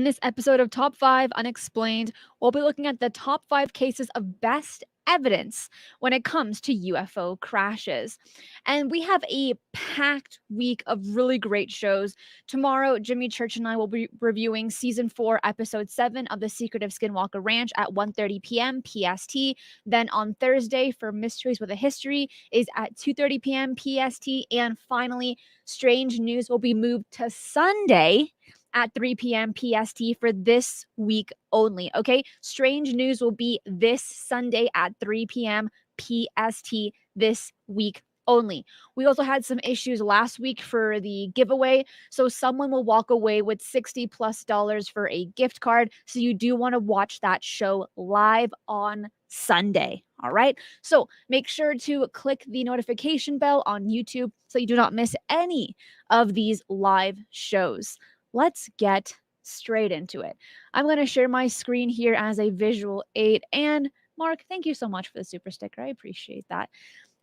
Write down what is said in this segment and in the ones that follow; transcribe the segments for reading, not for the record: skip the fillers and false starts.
In this episode of Top 5 Unexplained, we'll be looking at the top 5 cases of best evidence when it comes to UFO crashes. And we have a packed week of really great shows. Tomorrow, Jimmy Church and I will be reviewing season 4, episode 7 of The Secret of Skinwalker Ranch at 1:30 p.m. PST. Then on Thursday, for Mysteries with a History, is at 2:30 p.m. PST. And finally, Strange News will be moved to Sunday at 3 p.m. PST for this week only. Okay, Strange News will be this Sunday at 3 p.m. PST this week only. We also had some issues last week for the giveaway, so someone will walk away with $60+ for a gift card. So you do want to watch that show live on Sunday. All right, so make sure to click the notification bell on YouTube so you do not miss any of these live shows. Let's get straight into it. I'm going to share my screen here as a visual aid. And Mark, thank you so much for the super sticker. I appreciate that.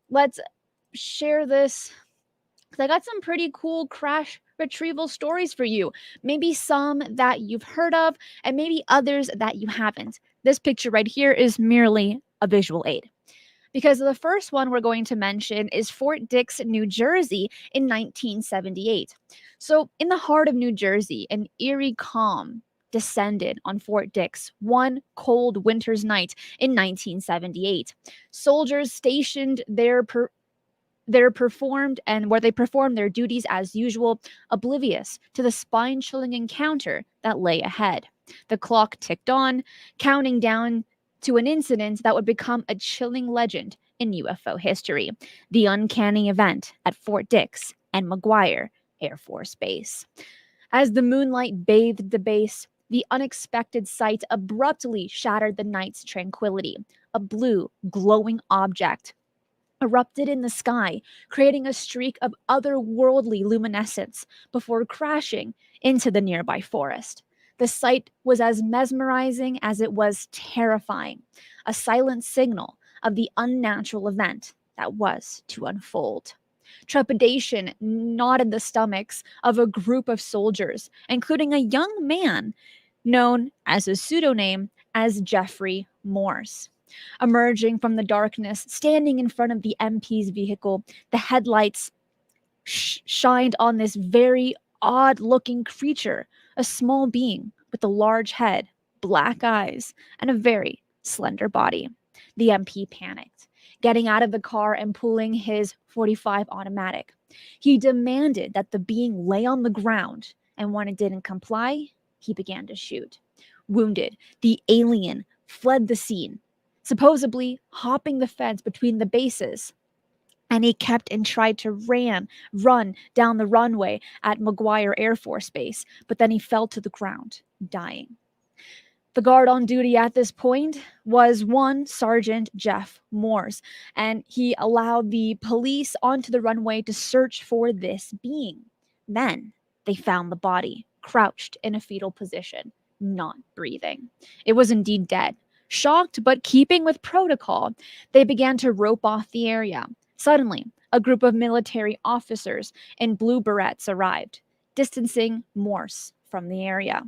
Let's share this because I got some pretty cool crash retrieval stories for you. Maybe some that you've heard of and maybe others that you haven't. This picture right here is merely a visual aid, because the first one we're going to mention is Fort Dix, New Jersey in 1978. So in the heart of New Jersey, an eerie calm descended on Fort Dix one cold winter's night in 1978. Soldiers stationed there performed their duties as usual, oblivious to the spine-chilling encounter that lay ahead. The clock ticked on, counting down to an incident that would become a chilling legend in UFO history: the uncanny event at Fort Dix and McGuire Air Force Base. As the moonlight bathed the base, the unexpected sight abruptly shattered the night's tranquility. A blue, glowing object erupted in the sky, creating a streak of otherworldly luminescence before crashing into the nearby forest. The sight was as mesmerizing as it was terrifying, a silent signal of the unnatural event that was to unfold. Trepidation knotted the stomachs of a group of soldiers, including a young man known as a pseudonym as Jeffrey Morse. Emerging from the darkness, standing in front of the MP's vehicle, the headlights shined on this very odd-looking creature, a small being with a large head, black eyes, and a very slender body. The MP panicked, getting out of the car and pulling his .45 automatic. He demanded that the being lay on the ground, and when it didn't comply, he began to shoot. Wounded, the alien fled the scene, supposedly hopping the fence between the bases. And he kept and tried to run down the runway at McGuire Air Force Base, but then he fell to the ground, dying. The guard on duty at this point was one Sergeant Jeff Morse, and he allowed the police onto the runway to search for this being. Then they found the body, crouched in a fetal position, not breathing. It was indeed dead. Shocked but keeping with protocol, they began to rope off the area. Suddenly, a group of military officers in blue berets arrived, distancing Morse from the area.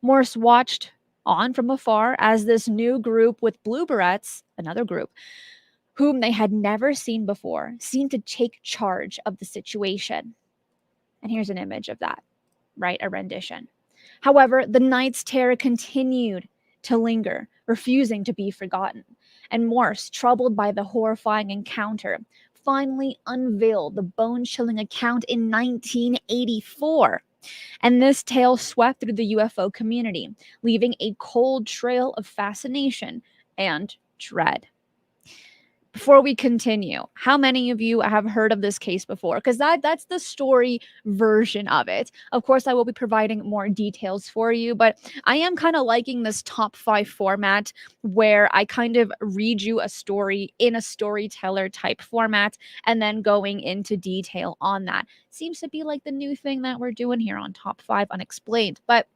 Morse watched on from afar as this new group with blue berets, another group, whom they had never seen before, seemed to take charge of the situation. And here's an image of that, right? A rendition. However, the night's terror continued to linger, refusing to be forgotten. And Morse, troubled by the horrifying encounter, finally unveiled the bone-chilling account in 1984. And this tale swept through the UFO community, leaving a cold trail of fascination and dread. Before we continue, how many of you have heard of this case before? Because that's the story version of it. Of course, I will be providing more details for you, but I am kind of liking this top 5 format where I kind of read you a story in a storyteller type format and then going into detail on that. Seems to be like the new thing that we're doing here on Top 5 Unexplained. But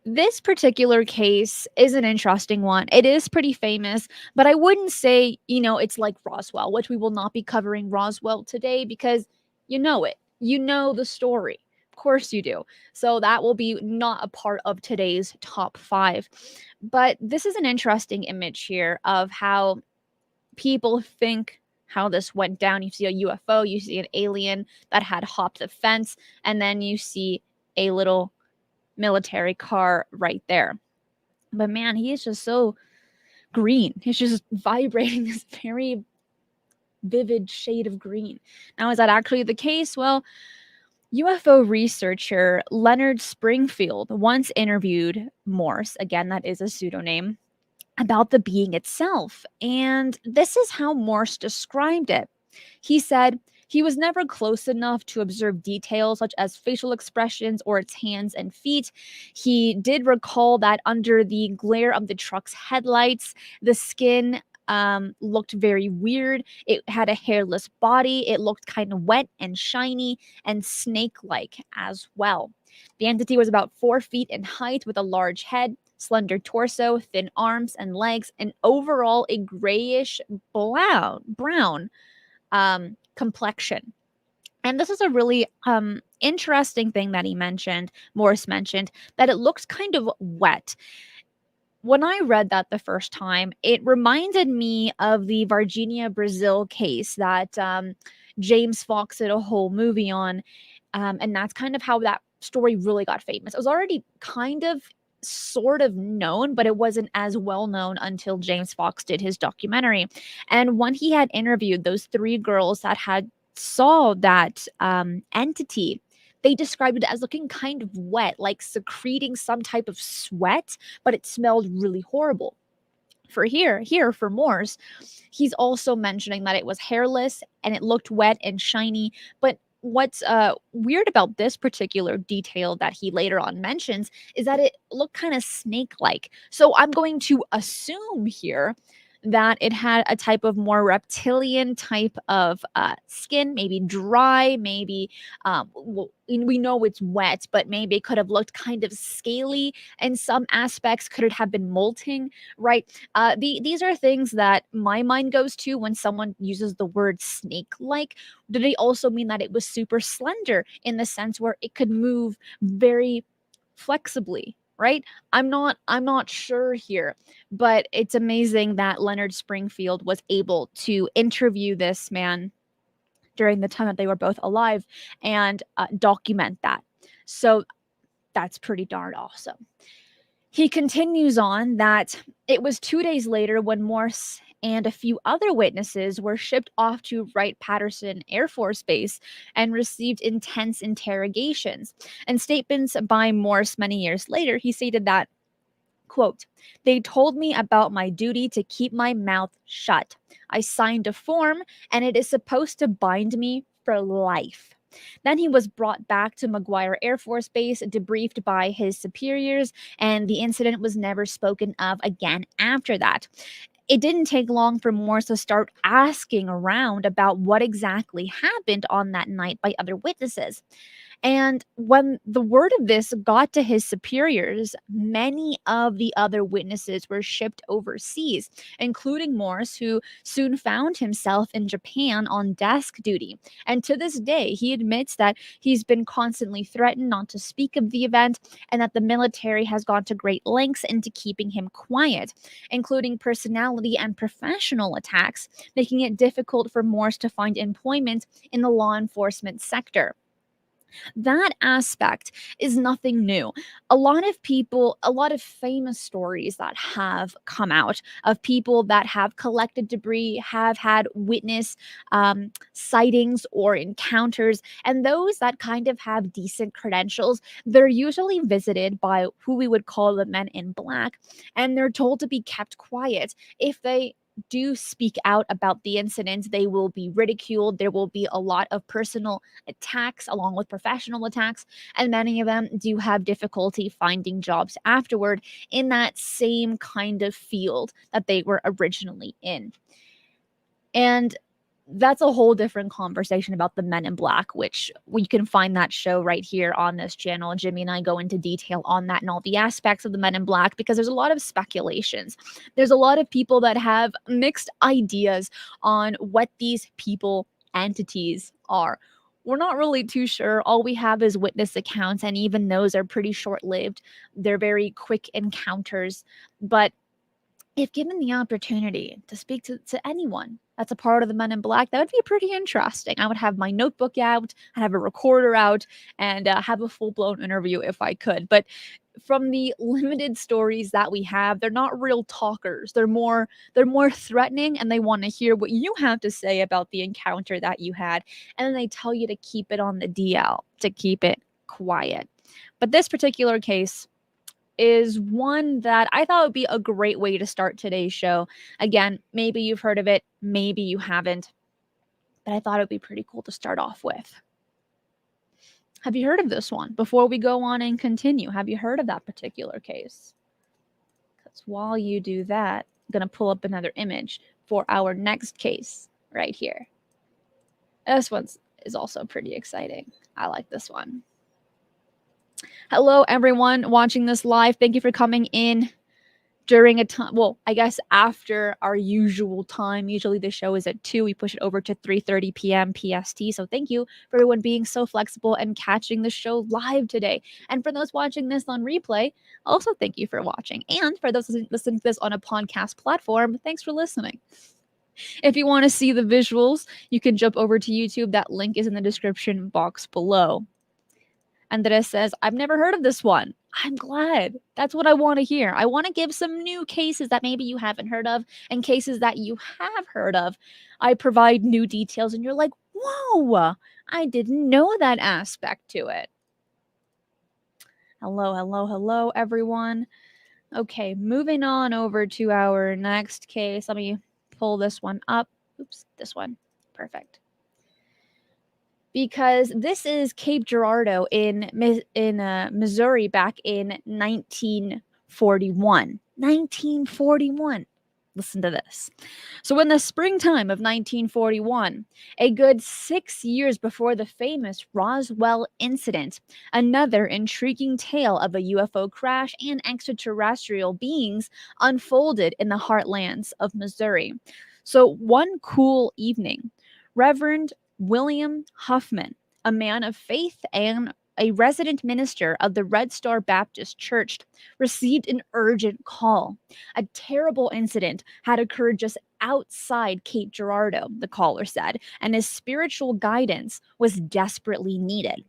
this particular case is an interesting one. It is pretty famous, but I wouldn't say, it's like Roswell, which we will not be covering Roswell today because you know it. You know the story. course you do. So that will be not a part of today's top 5. But this is an interesting image here of how people think how this went down. You see a UFO, you see an alien that had hopped the fence, and then you see a little military car right there. But man, he is just so green. He's just vibrating this very vivid shade of green. Now, is that actually the case? Well, UFO researcher Leonard Springfield once interviewed Morse, again, that is a pseudonym, about the being itself. And this is how Morse described it. He said he was never close enough to observe details such as facial expressions or its hands and feet. He did recall that under the glare of the truck's headlights, the skin looked very weird. It had a hairless body. It looked kind of wet and shiny and snake like as well. The entity was about 4 feet in height with a large head, slender torso, thin arms and legs, and overall a grayish brown complexion. And this is a really interesting thing that Morris mentioned, that it looks kind of wet. When I read that the first time, it reminded me of the Varginha, Brazil case that James Fox did a whole movie on. And that's kind of how that story really got famous. It was already kind of sort of known, but it wasn't as well known until James Fox did his documentary. And when he had interviewed those 3 girls that had saw that entity, they described it as looking kind of wet, like secreting some type of sweat, but it smelled really horrible. For Morse, he's also mentioning that it was hairless and it looked wet and shiny. But what's weird about this particular detail that he later on mentions is that it looked kind of snake-like. So I'm going to assume here that it had a type of more reptilian type of skin, maybe dry, maybe we know it's wet, but maybe it could have looked kind of scaly in some aspects. Could it have been molting, right? These are things that my mind goes to when someone uses the word snake-like. Do they also mean that it was super slender in the sense where it could move very flexibly, right? I'm not sure here, but it's amazing that Leonard Springfield was able to interview this man during the time that they were both alive and document that. So that's pretty darn awesome. He continues on that it was 2 days later when Morse and a few other witnesses were shipped off to Wright-Patterson Air Force Base and received intense interrogations. And statements by Morse many years later, he stated that, quote, "They told me about my duty to keep my mouth shut. I signed a form, and it is supposed to bind me for life." Then he was brought back to McGuire Air Force Base, debriefed by his superiors, and the incident was never spoken of again after that. It didn't take long for Morse to start asking around about what exactly happened on that night by other witnesses. And when the word of this got to his superiors, many of the other witnesses were shipped overseas, including Morse, who soon found himself in Japan on desk duty. And to this day, he admits that he's been constantly threatened not to speak of the event and that the military has gone to great lengths into keeping him quiet, including personality and professional attacks, making it difficult for Morse to find employment in the law enforcement sector. That aspect is nothing new. A lot of people, a lot of famous stories that have come out of people that have collected debris, have had witness sightings or encounters, and those that kind of have decent credentials, they're usually visited by who we would call the men in black, and they're told to be kept quiet. If they do speak out about the incident, they will be ridiculed. There will be a lot of personal attacks along with professional attacks, and many of them do have difficulty finding jobs afterward in that same kind of field that they were originally in. And that's a whole different conversation about the Men in Black, which we can find that show right here on this channel. Jimmy and I go into detail on that and all the aspects of the Men in Black, because there's a lot of speculations. There's a lot of people that have mixed ideas on what these entities are. we're not really too sure. All we have is witness accounts, and even those are pretty short-lived. They're very quick encounters. But if given the opportunity to speak to anyone that's a part of the Men in Black, that would be pretty interesting. I would have my notebook out, I'd have a recorder out, and have a full-blown interview if I could. But from the limited stories that we have, they're not real talkers. They're more threatening, and they want to hear what you have to say about the encounter that you had, and then they tell you to keep it on the DL, to keep it quiet. But this particular case is one that I thought would be a great way to start today's show. Again, maybe you've heard of it, maybe you haven't, but I thought it would be pretty cool to start off with. Have you heard of this one? Before we go on and continue, have you heard of that particular case? Because while you do that, I'm going to pull up another image for our next case right here. This one is also pretty exciting. I like this one. Hello, everyone watching this live. Thank you for coming in during a time, well, I guess after our usual time. Usually the show is at 2. We push it over to 3:30 p.m. PST. So thank you for everyone being so flexible and catching the show live today. And for those watching this on replay, also thank you for watching. And for those listening to this on a podcast platform, thanks for listening. If you want to see the visuals, you can jump over to YouTube. That link is in the description box below. Andres says, I've never heard of this one. I'm glad. That's what I want to hear. I want to give some new cases that maybe you haven't heard of, and cases that you have heard of. I provide new details and you're like, whoa, I didn't know that aspect to it. Hello, everyone. Okay, moving on over to our next case. Let me pull this one up. Oops, this one. Perfect. Because this is Cape Girardeau in Missouri back in 1941. 1941. Listen to this. So in the springtime of 1941, a good 6 years before the famous Roswell incident, another intriguing tale of a UFO crash and extraterrestrial beings unfolded in the heartlands of Missouri. So one cool evening, Reverend William Huffman, a man of faith and a resident minister of the Red Star Baptist Church, received an urgent call. A terrible incident had occurred just outside Cape Girardeau, the caller said, and his spiritual guidance was desperately needed.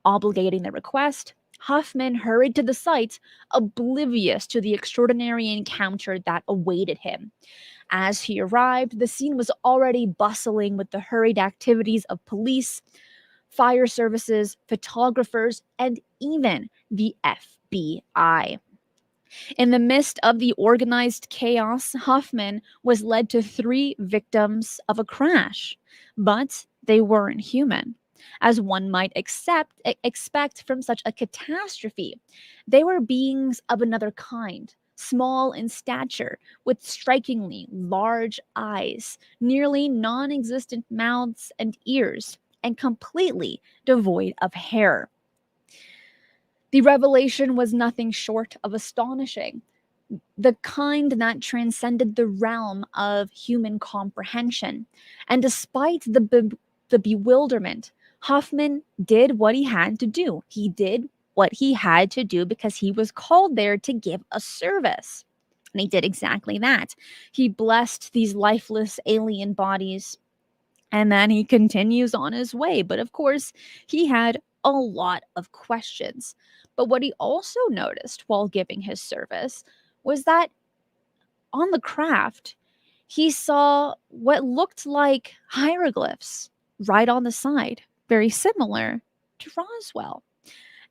Obligating the request, Huffman hurried to the site, oblivious to the extraordinary encounter that awaited him. As he arrived, the scene was already bustling with the hurried activities of police, fire services, photographers, and even the FBI. In the midst of the organized chaos, Huffman was led to 3 victims of a crash, but they weren't human, as one might expect from such a catastrophe. They were beings of another kind, small in stature, with strikingly large eyes, nearly non-existent mouths and ears, and completely devoid of hair. The revelation was nothing short of astonishing, the kind that transcended the realm of human comprehension. And despite the bewilderment, Huffman did what he had to do. He did what he had to do because he was called there to give a service. And he did exactly that. He blessed these lifeless alien bodies, and then he continues on his way. But of course, he had a lot of questions. But what he also noticed while giving his service was that on the craft, he saw what looked like hieroglyphs right on the side, very similar to Roswell.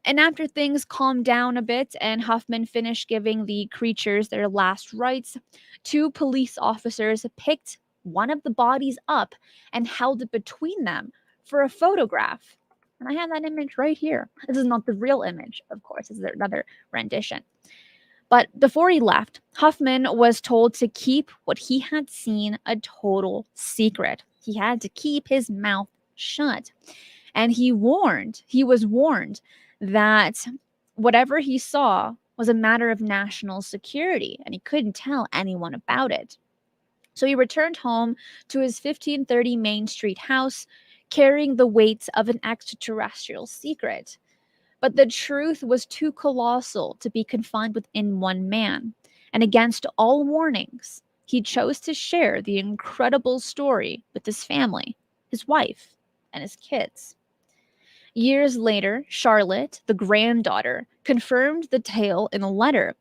And after things calmed down a bit and Huffman finished giving the creatures their last rites, 2 police officers picked one of the bodies up and held it between them for a photograph. And I have that image right here. This is not the real image, of course. This is another rendition. But before he left, Huffman was told to keep what he had seen a total secret. He had to keep his mouth shut. And he was warned that whatever he saw was a matter of national security, and he couldn't tell anyone about it. So he returned home to his 1530 Main Street house, carrying the weight of an extraterrestrial secret. But the truth was too colossal to be confined within one man, and against all warnings, he chose to share the incredible story with his family, his wife, and his kids. Years later, Charlotte, the granddaughter, confirmed the tale in a letter,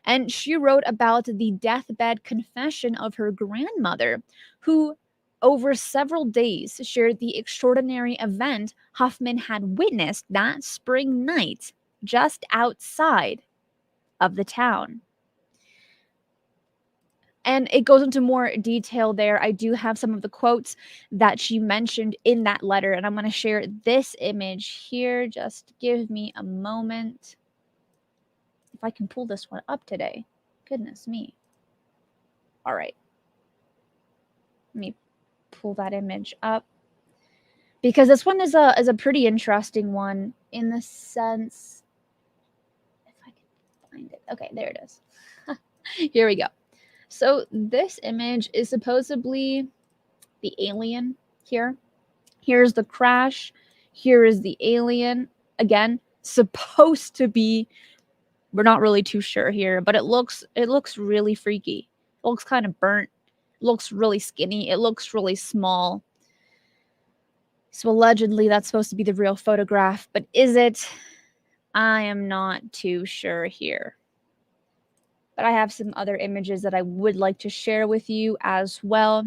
and she wrote about the deathbed confession of her grandmother, who, over several days, shared the extraordinary event Huffman had witnessed that spring night just outside of the town. And it goes into more detail there. I do have some of the quotes that she mentioned in that letter, and I'm going to share this image here. Just give me a moment. If I can pull this one up today. Goodness me. All right. Let me pull that image up. Because this one is a pretty interesting one in the sense, if I can find it. Okay, there it is. Here we go. So this image is supposedly the alien here. Here's the crash. Here is the alien. Again, supposed to be, we're not really too sure here, but it looks really freaky. It looks kind of burnt. It looks really skinny. It looks really small. So allegedly that's supposed to be the real photograph, but is it? I am not too sure here. But I have some other images that I would like to share with you as well,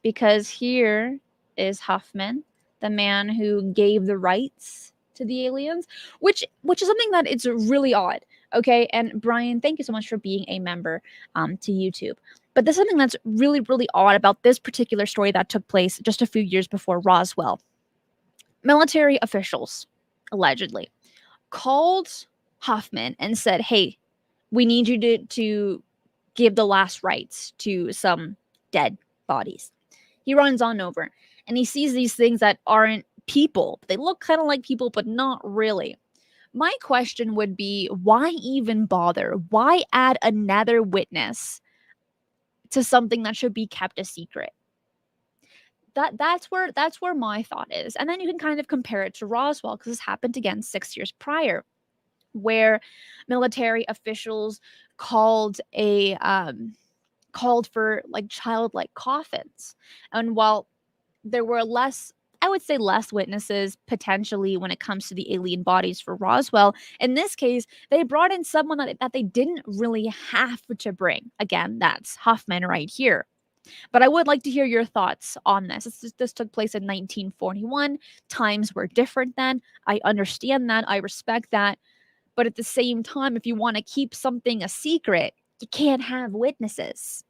because here is Huffman, the man who gave the rights to the aliens, which is something that it's really odd. Okay, and Brian, thank you so much for being a member to YouTube. But there's something that's really, really odd about this particular story that took place just a few years before Roswell. Military officials, allegedly, called Huffman and said, hey, we need you to give the last rites to some dead bodies. He runs on over and he sees these things that aren't people. They look kind of like people, but not really. My question would be, why even bother? Why add another witness to something that should be kept a secret? That's where my thought is. And then you can kind of compare it to Roswell, because this happened again 6 years prior, where military officials called for like childlike coffins. And while there were less, I would say less witnesses potentially when it comes to the alien bodies for Roswell, in this case, they brought in someone that they didn't really have to bring. Again, that's Huffman right here. But I would like to hear your thoughts on this. This took place in 1941. Times were different then. I understand that. I respect that. But at the same time, if you want to keep something a secret, you can't have witnesses.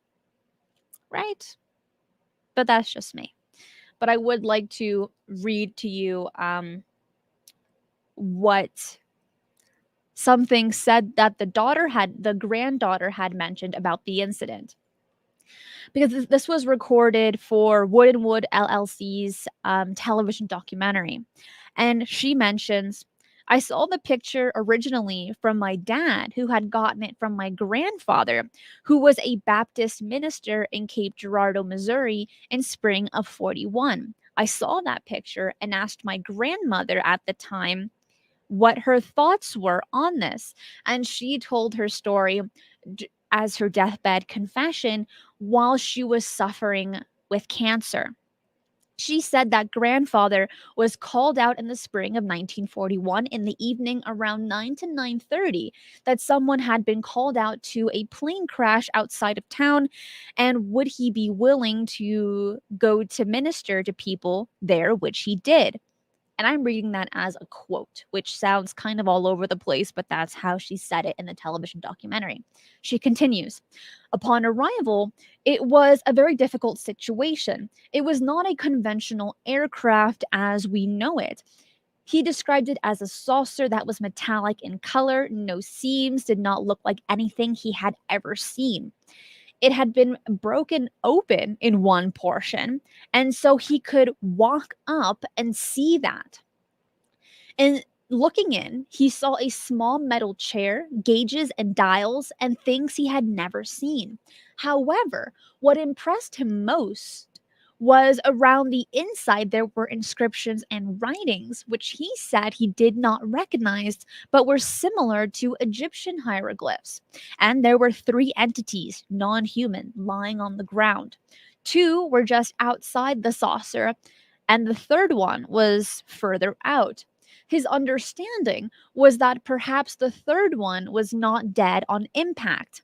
Right? But that's just me. But I would like to read to you what something said that the granddaughter had mentioned about the incident. Because this was recorded for Wood and Wood LLC's television documentary. And she mentions, I saw the picture originally from my dad, who had gotten it from my grandfather, who was a Baptist minister in Cape Girardeau, Missouri, in spring of 41. I saw that picture and asked my grandmother at the time what her thoughts were on this. And she told her story as her deathbed confession while she was suffering with cancer. She said that grandfather was called out in the spring of 1941 in the evening around 9 to 9:30 that someone had been called out to a plane crash outside of town, and would he be willing to go to minister to people there, which he did. And I'm reading that as a quote, which sounds kind of all over the place, but that's how she said it in the television documentary. She continues, upon arrival, it was a very difficult situation. It was not a conventional aircraft as we know it. He described it as a saucer that was metallic in color, no seams, did not look like anything he had ever seen. It had been broken open in one portion, and so he could walk up and see that. And looking in, he saw a small metal chair, gauges and dials, and things he had never seen. However, what impressed him most was around the inside there were inscriptions and writings, which he said he did not recognize, but were similar to Egyptian hieroglyphs. And there were three entities, non human, lying on the ground. Two were just outside the saucer, and the third one was further out. His understanding was that perhaps the third one was not dead on impact.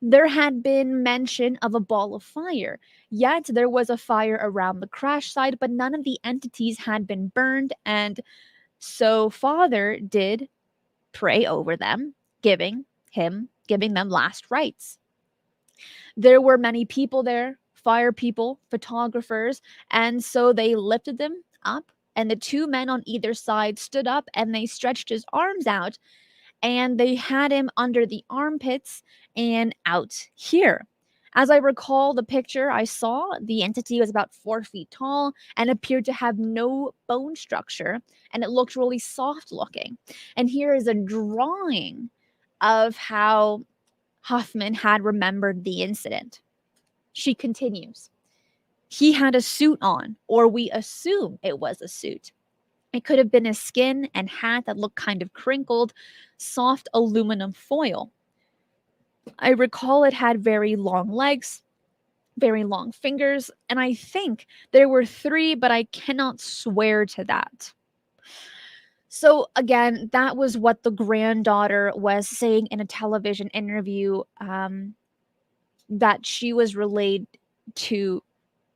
There had been mention of a ball of fire, yet there was a fire around the crash site, but none of the entities had been burned, and so Father did pray over them, giving them last rites. There were many people there, fire people, photographers, and so they lifted them up, and the two men on either side stood up and they stretched his arms out, and they had him under the armpits and out here. As I recall the picture I saw, the entity was about 4 feet tall and appeared to have no bone structure, and it looked really soft looking. And here is a drawing of how Huffman had remembered the incident. She continues. He had a suit on, or we assume it was a suit. It could have been a skin and hat that looked kind of crinkled, soft aluminum foil. I recall it had very long legs, very long fingers, and I think there were three, but I cannot swear to that. So, again, that was what the granddaughter was saying in a television interview that she was relayed to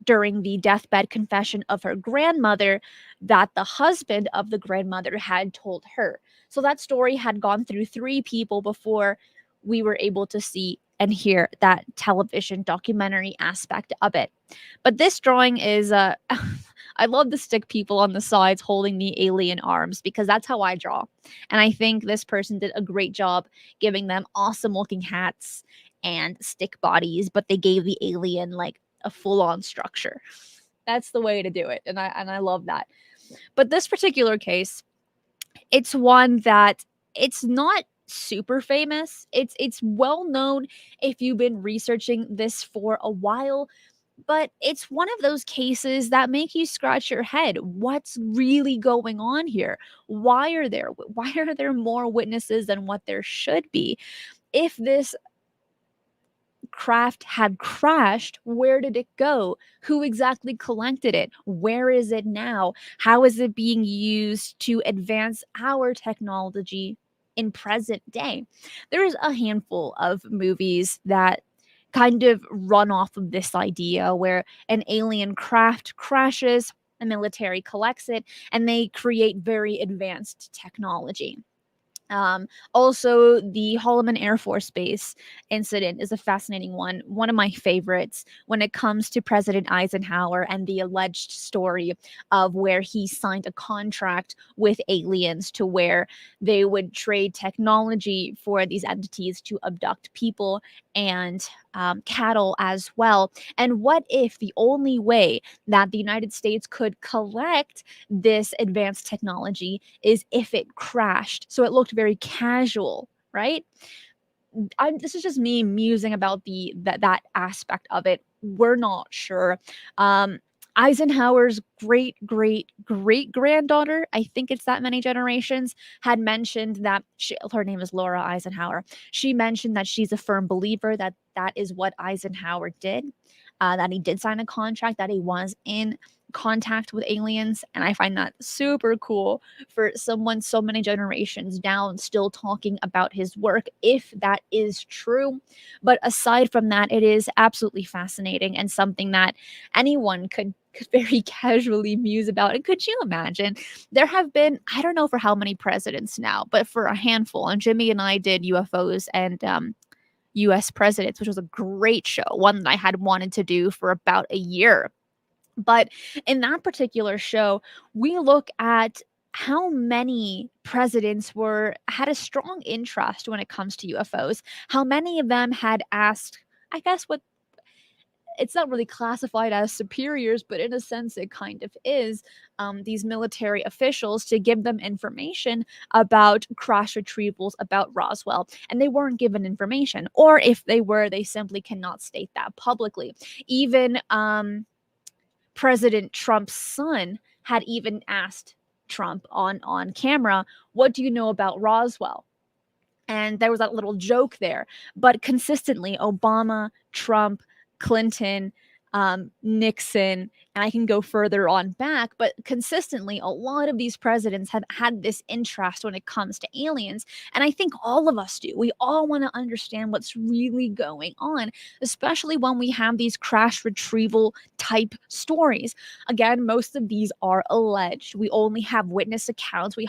during the deathbed confession of her grandmother that the husband of the grandmother had told her. So that story had gone through three people before we were able to see and hear that television documentary aspect of it. But this drawing is I love the stick people on the sides holding the alien arms because that's how I draw. And I think this person did a great job giving them awesome looking hats and stick bodies, but they gave the alien like a full-on structure. That's the way to do it, and I love that. But this particular case, it's one that it's not super famous. It's well known if you've been researching this for a while, but it's one of those cases that make you scratch your head. What's really going on here? Why are there more witnesses than what there should be? If this craft had crashed, where did it go? Who exactly collected it? Where is it now? How is it being used to advance our technology in present day? There's a handful of movies that kind of run off of this idea where an alien craft crashes, the military collects it, and they create very advanced technology. Also, the Holloman Air Force Base incident is a fascinating one of my favorites when it comes to President Eisenhower and the alleged story of where he signed a contract with aliens to where they would trade technology for these entities to abduct people and cattle as well. And what if the only way that the United States could collect this advanced technology is if it crashed? So it looked very casual, right? This is just me musing about that aspect of it. We're not sure. Eisenhower's great granddaughter, I think it's that many generations, had mentioned that her name is Laura Eisenhower. She mentioned that she's a firm believer that that is what Eisenhower did, that he did sign a contract, that he was in contact with aliens, and I find that super cool for someone so many generations down still talking about his work, if that is true. But aside from that, it is absolutely fascinating and something that anyone could very casually muse about. And could you imagine? There have been, I don't know for how many presidents now, but for a handful. And Jimmy and I did UFOs and US presidents, which was a great show, one that I had wanted to do for about a year. But in that particular show, we look at how many presidents had a strong interest when it comes to UFOs, how many of them had asked, I guess what it's not really classified as superiors, but in a sense it kind of is, these military officials to give them information about crash retrievals, about Roswell, and they weren't given information, or if they were, they simply cannot state that publicly. Even President Trump's son had even asked Trump on camera, "What do you know about Roswell?" And there was that little joke there. But consistently, Obama, Trump, Clinton, Nixon, and I can go further on back, but consistently, a lot of these presidents have had this interest when it comes to aliens. And I think all of us do. We all want to understand what's really going on, especially when we have these crash retrieval type stories. Again, most of these are alleged. We only have witness accounts. We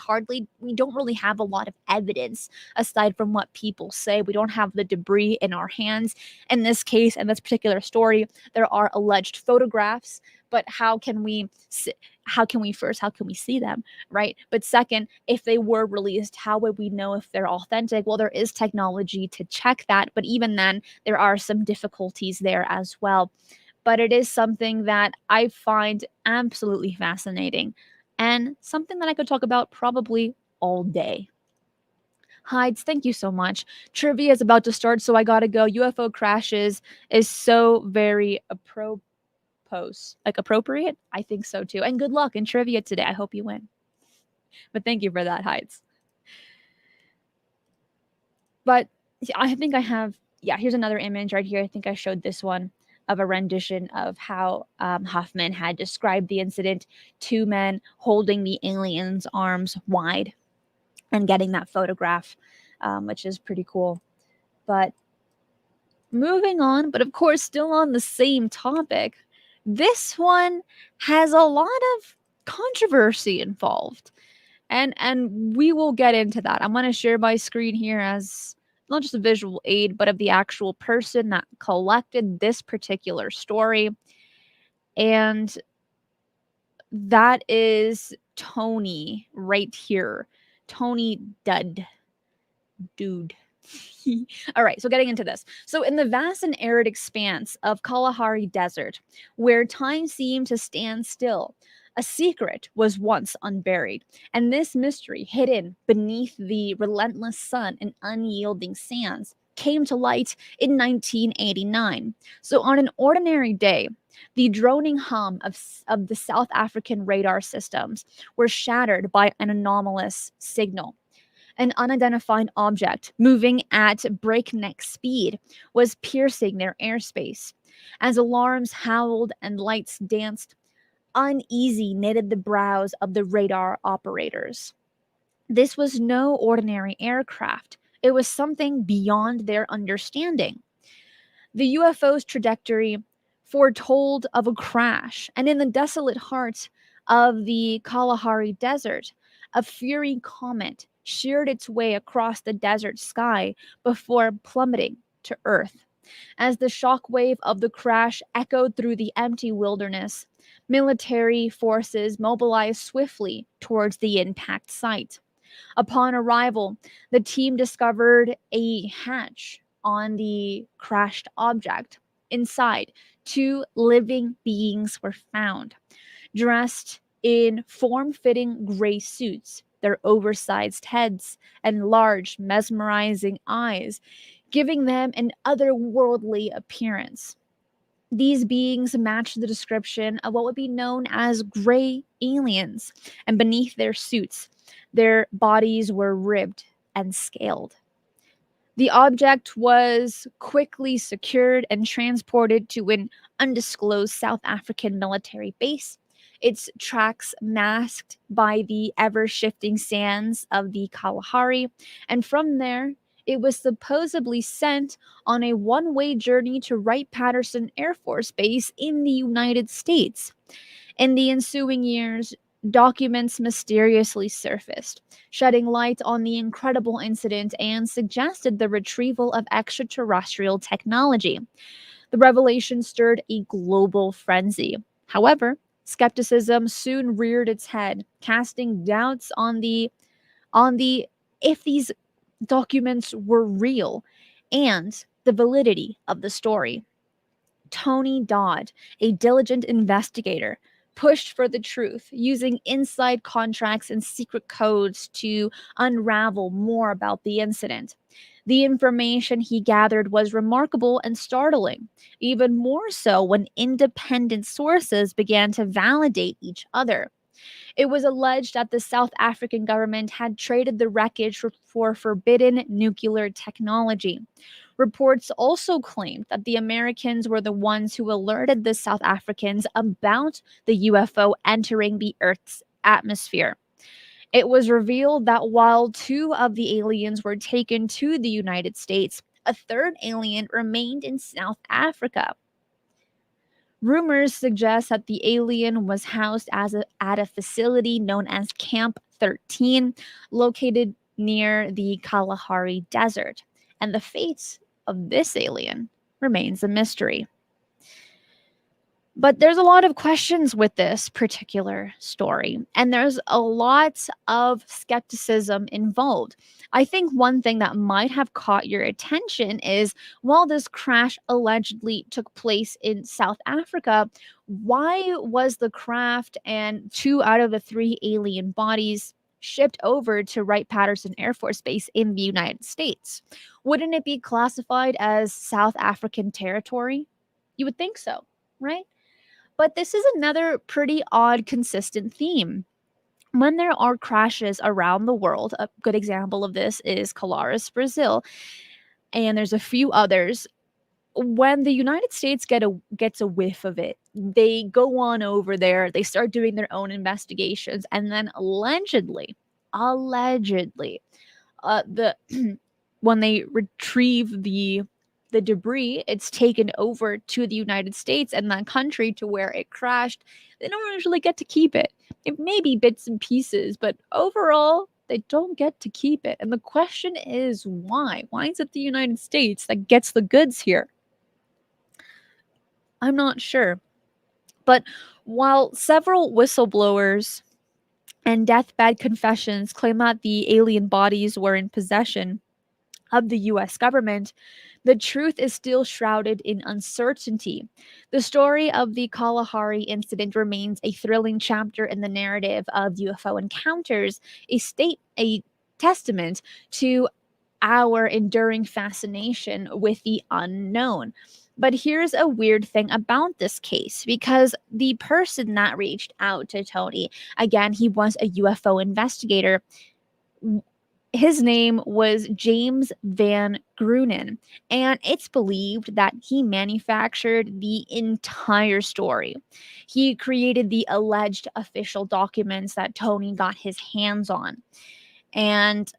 don't really have a lot of evidence aside from what people say. We don't have the debris in our hands. In this case, in this particular story, there are alleged photographs, but how can we see them, right? But second, if they were released, how would we know if they're authentic? Well, there is technology to check that, but even then, there are some difficulties there as well. But it is something that I find absolutely fascinating and something that I could talk about probably all day. Hides, thank you so much. Trivia is about to start, so I gotta go. UFO crashes is so very appropriate. I think so too. And good luck in trivia today. I hope you win. But thank you for that, Hides. But I think I have, yeah, here's another image right here. I think I showed this one of a rendition of how Hoffman had described the incident. Two men holding the alien's arms wide and getting that photograph, which is pretty cool. But moving on, but of course, still on the same topic, this one has a lot of controversy involved. And we will get into that. I'm going to share my screen here as not just a visual aid, but of the actual person that collected this particular story. And that is Tony right here. Tony Dude. All right, so getting into this. So, in the vast and arid expanse of Kalahari Desert, where time seemed to stand still, a secret was once unburied, and this mystery, hidden beneath the relentless sun and unyielding sands, came to light in 1989. So, on an ordinary day, the droning hum of the South African radar systems were shattered by an anomalous signal. An unidentified object moving at breakneck speed was piercing their airspace. As alarms howled and lights danced, uneasy knitted the brows of the radar operators. This was no ordinary aircraft. It was something beyond their understanding. The UFO's trajectory foretold of a crash, and in the desolate heart of the Kalahari Desert, a fiery comet sheared its way across the desert sky before plummeting to Earth. As the shockwave of the crash echoed through the empty wilderness, military forces mobilized swiftly towards the impact site. Upon arrival, the team discovered a hatch on the crashed object. Inside, two living beings were found, dressed in form fitting gray suits, their oversized heads and large, mesmerizing eyes, giving them an otherworldly appearance. These beings matched the description of what would be known as gray aliens, and beneath their suits, their bodies were ribbed and scaled. The object was quickly secured and transported to an undisclosed South African military base, its tracks masked by the ever shifting sands of the Kalahari, and from there, it was supposedly sent on a one way journey to Wright Patterson Air Force Base in the United States. In the ensuing years, documents mysteriously surfaced, shedding light on the incredible incident and suggested the retrieval of extraterrestrial technology. The revelation stirred a global frenzy. However, skepticism soon reared its head, casting doubts on the if these documents were real and the validity of the story. Tony Dodd, a diligent investigator, pushed for the truth, using inside contracts and secret codes to unravel more about the incident. The information he gathered was remarkable and startling, even more so when independent sources began to validate each other. It was alleged that the South African government had traded the wreckage for forbidden nuclear technology. Reports also claimed that the Americans were the ones who alerted the South Africans about the UFO entering the Earth's atmosphere. It was revealed that while two of the aliens were taken to the United States, a third alien remained in South Africa. Rumors suggest that the alien was housed at a facility known as Camp 13, located near the Kalahari Desert, and the fate of this alien remains a mystery. But there's a lot of questions with this particular story, and there's a lot of skepticism involved. I think one thing that might have caught your attention is while this crash allegedly took place in South Africa, why was the craft and two out of the three alien bodies shipped over to Wright-Patterson Air Force Base in the United States? Wouldn't it be classified as South African territory? You would think so, right? But this is another pretty odd, consistent theme. When there are crashes around the world, a good example of this is Kalahari, Brazil, and there's a few others. When the United States gets a whiff of it, they go on over there, they start doing their own investigations, and then allegedly, the when they retrieve the debris, it's taken over to the United States and that country to where it crashed. They don't usually get to keep it. It may be bits and pieces, but overall, they don't get to keep it. And the question is why? Why is it the United States that gets the goods here? I'm not sure. But while several whistleblowers and deathbed confessions claim that the alien bodies were in possession of the US government, the truth is still shrouded in uncertainty. The story of the Kalahari incident remains a thrilling chapter in the narrative of UFO encounters, a testament to our enduring fascination with the unknown. But here's a weird thing about this case because the person that reached out to Tony, again, he was a UFO investigator. His name was James Van Grunen, and it's believed that he manufactured the entire story. He created the alleged official documents that Tony got his hands on. And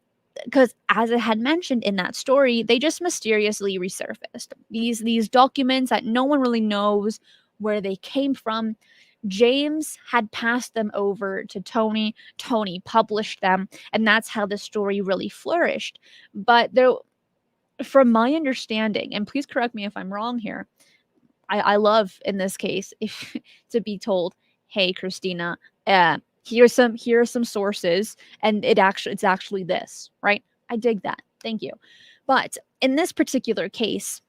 because as I had mentioned in that story, they just mysteriously resurfaced. These documents that no one really knows where they came from. James had passed them over to Tony. Tony published them, and that's how the story really flourished. But there, from my understanding, and please correct me if I'm wrong here, I love in this case if to be told, "Hey, Christina, here are some sources, and it's actually this," right? I dig that. Thank you. But in this particular case,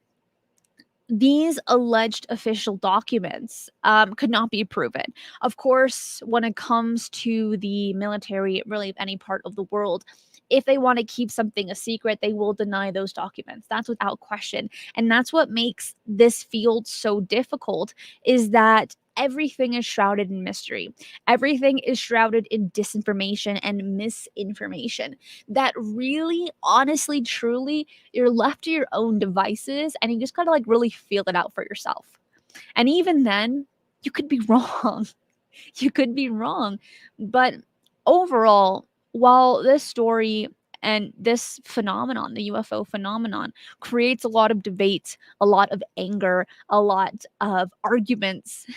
these alleged official documents could not be proven. Of course, when it comes to the military, really any part of the world, if they want to keep something a secret, they will deny those documents. That's without question. And that's what makes this field so difficult is that everything is shrouded in mystery. Everything is shrouded in disinformation and misinformation. That really, honestly, truly, you're left to your own devices and you just gotta like really feel it out for yourself. And even then, you could be wrong. You could be wrong. But overall, while this story and this phenomenon, the UFO phenomenon, creates a lot of debate, a lot of anger, a lot of arguments,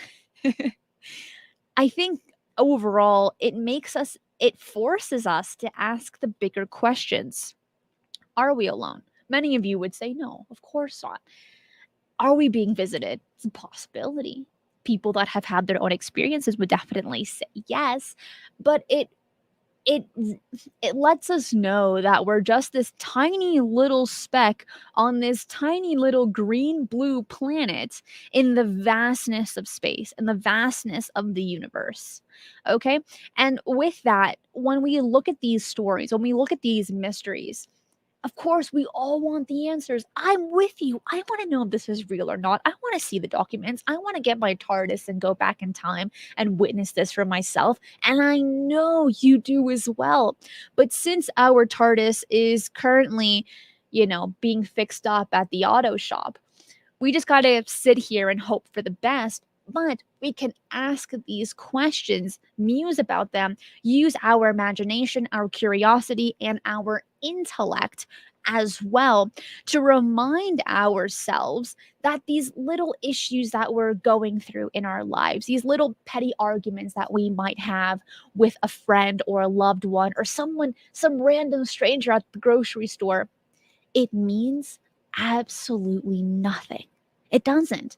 I think overall it forces us to ask the bigger questions. Are we alone? Many of you would say no, of course not. Are we being visited? It's a possibility. People that have had their own experiences would definitely say yes, but it it lets us know that we're just this tiny little speck on this tiny little green blue planet in the vastness of space and the vastness of the universe. Okay? And with that, when we look at these stories, when we look at these mysteries, Of course, we all want the answers. I'm with you. I want to know if this is real or not. I want to see the documents. I want to get my TARDIS and go back in time and witness this for myself. And I know you do as well. But since our TARDIS is currently, being fixed up at the auto shop, we just got to sit here and hope for the best. But we can ask these questions, muse about them, use our imagination, our curiosity, and our intellect as well to remind ourselves that these little issues that we're going through in our lives, these little petty arguments that we might have with a friend or a loved one or someone, some random stranger at the grocery store, it means absolutely nothing. It doesn't.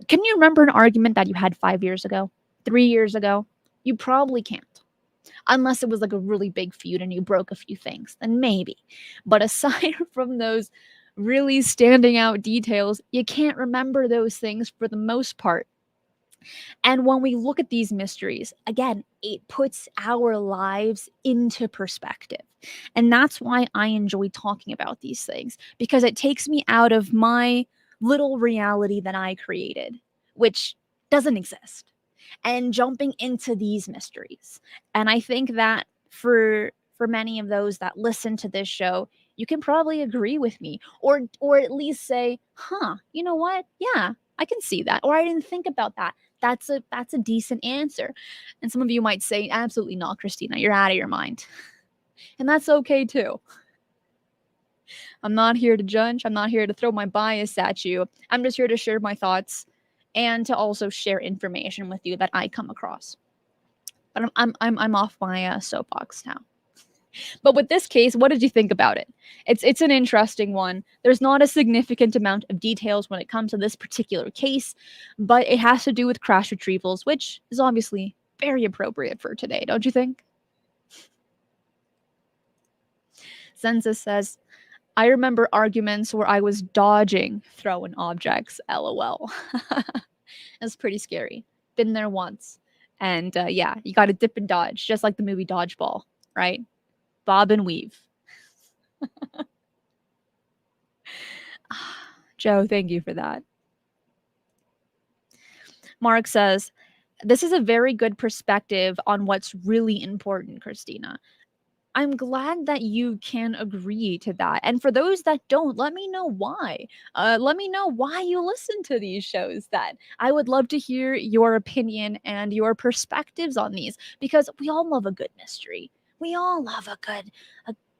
Can you remember an argument that you had 5 years ago, 3 years ago? You probably can't. Unless it was like a really big feud and you broke a few things, then maybe. But aside from those really standing out details, you can't remember those things for the most part. And when we look at these mysteries, again, it puts our lives into perspective. And that's why I enjoy talking about these things, because it takes me out of my little reality that I created, which doesn't exist, and jumping into these mysteries. And I think that for many of those that listen to this show, you can probably agree with me, or at least say, "Huh, you know what? Yeah, I can see that." Or I didn't think about that. That's a decent answer. And some of you might say, "Absolutely not, Christina. You're out of your mind." And that's okay too. I'm not here to judge. I'm not here to throw my bias at you. I'm just here to share my thoughts and to also share information with you that I come across. But I'm off my soapbox now. But with this case, what did you think about it? It's an interesting one. There's not a significant amount of details when it comes to this particular case, but it has to do with crash retrievals, which is obviously very appropriate for today, don't you think? Census says, I remember arguments where I was dodging throwing objects. LOL. It's pretty scary. Been there once. And yeah, you got to dip and dodge, just like the movie Dodgeball, right? Bob and weave. Joe, thank you for that. Mark says, this is a very good perspective on what's really important, Christina. I'm glad that you can agree to that. And for those that don't, let me know why. Let me know why you listen to these shows then. I would love to hear your opinion and your perspectives on these, because we all love a good mystery. We all love a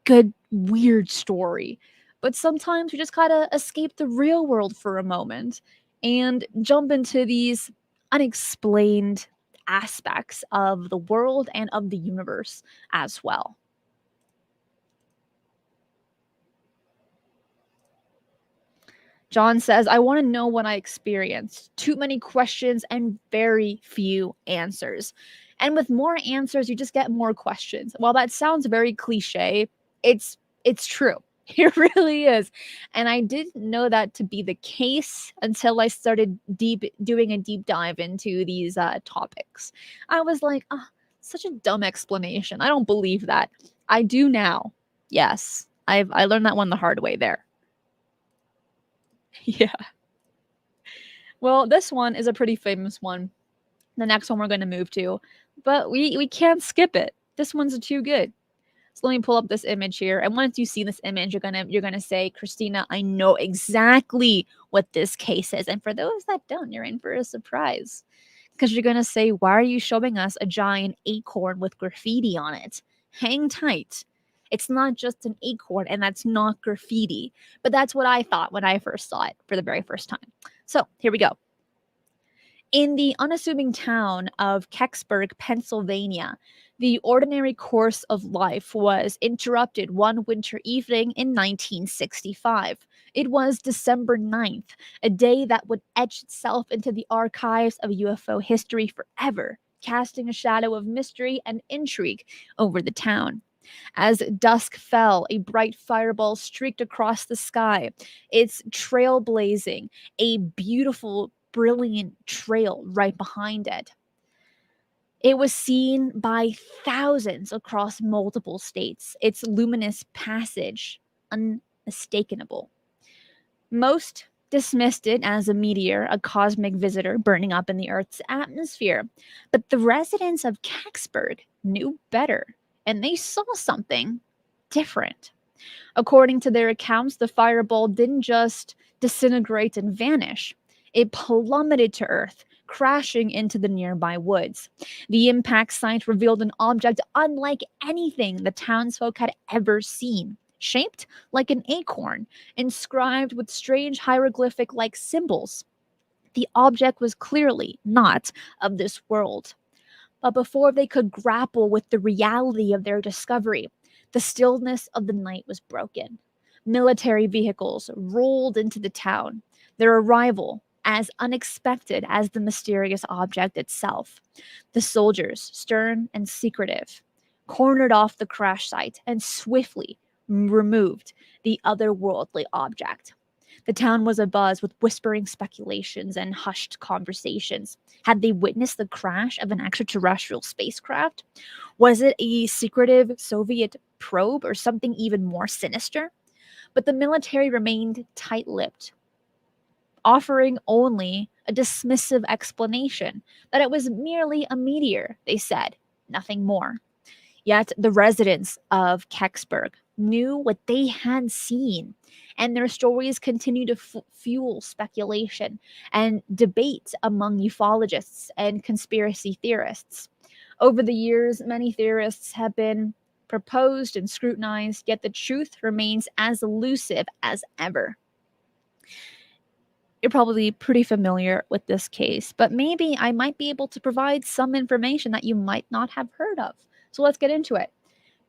good weird story. But sometimes we just gotta escape the real world for a moment and jump into these unexplained aspects of the world and of the universe as well. John says, I want to know what I experienced. Too many questions and very few answers. And with more answers, you just get more questions. While that sounds very cliche, it's true. It really is. And I didn't know that to be the case until I started doing a deep dive into these topics. I was like, oh, such a dumb explanation. I don't believe that. I do now. Yes. I learned that one the hard way there. Yeah. Well, this one is a pretty famous one. The next one we're going to move to, but we can't skip it. This one's too good. So let me pull up this image here. And once you see this image, you're gonna say, Christina, I know exactly what this case is. And for those that don't, you're in for a surprise. Because you're gonna say, why are you showing us a giant acorn with graffiti on it? Hang tight. It's not just an acorn, and that's not graffiti. But that's what I thought when I first saw it for the very first time. So here we go. In the unassuming town of Kecksburg, Pennsylvania, the ordinary course of life was interrupted one winter evening in 1965. It was December 9th, a day that would etch itself into the archives of UFO history forever, casting a shadow of mystery and intrigue over the town. As dusk fell, a bright fireball streaked across the sky, its trailblazing a beautiful, brilliant trail right behind it. It was seen by thousands across multiple states, its luminous passage unmistakable. Most dismissed it as a meteor, a cosmic visitor burning up in the Earth's atmosphere. But the residents of Kecksburg knew better, and they saw something different. According to their accounts, the fireball didn't just disintegrate and vanish, it plummeted to Earth, crashing into the nearby woods. The impact site revealed an object unlike anything the townsfolk had ever seen, shaped like an acorn, inscribed with strange hieroglyphic like symbols. The object was clearly not of this world. But before they could grapple with the reality of their discovery, the stillness of the night was broken. Military vehicles rolled into the town, their arrival as unexpected as the mysterious object itself. The soldiers, stern and secretive, cornered off the crash site and swiftly removed the otherworldly object. The town was abuzz with whispering speculations and hushed conversations. Had they witnessed the crash of an extraterrestrial spacecraft? Was it a secretive Soviet probe or something even more sinister? But the military remained tight-lipped, offering only a dismissive explanation that it was merely a meteor, they said, nothing more. Yet the residents of Kecksburg knew what they had seen, and their stories continue to fuel speculation and debate among ufologists and conspiracy theorists. Over the years, many theorists have been proposed and scrutinized, yet the truth remains as elusive as ever. You're probably pretty familiar with this case, but maybe I might be able to provide some information that you might not have heard of. So let's get into it.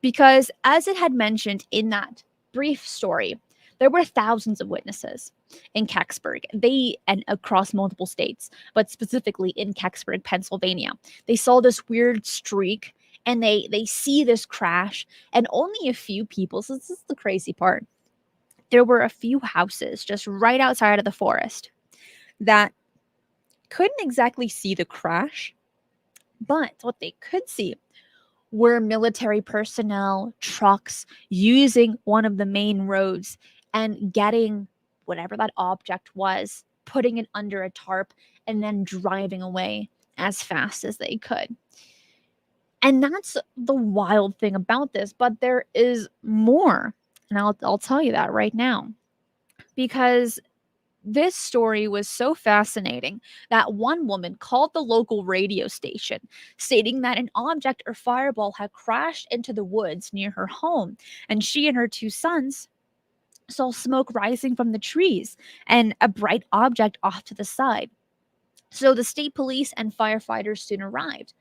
Because as it had mentioned in that brief story, there were thousands of witnesses in Kecksburg, and across multiple states, but specifically in Kecksburg, Pennsylvania. They saw this weird streak and they see this crash, and only a few people, so this is the crazy part. There were a few houses just right outside of the forest that couldn't exactly see the crash, but what they could see were military personnel, trucks using one of the main roads and getting whatever that object was, putting it under a tarp, and then driving away as fast as they could. And that's the wild thing about this, but there is more. And I'll tell you that right now. Because this story was so fascinating that one woman called the local radio station, stating that an object or fireball had crashed into the woods near her home, and she and her two sons saw smoke rising from the trees and a bright object off to the side. So the state police and firefighters soon arrived.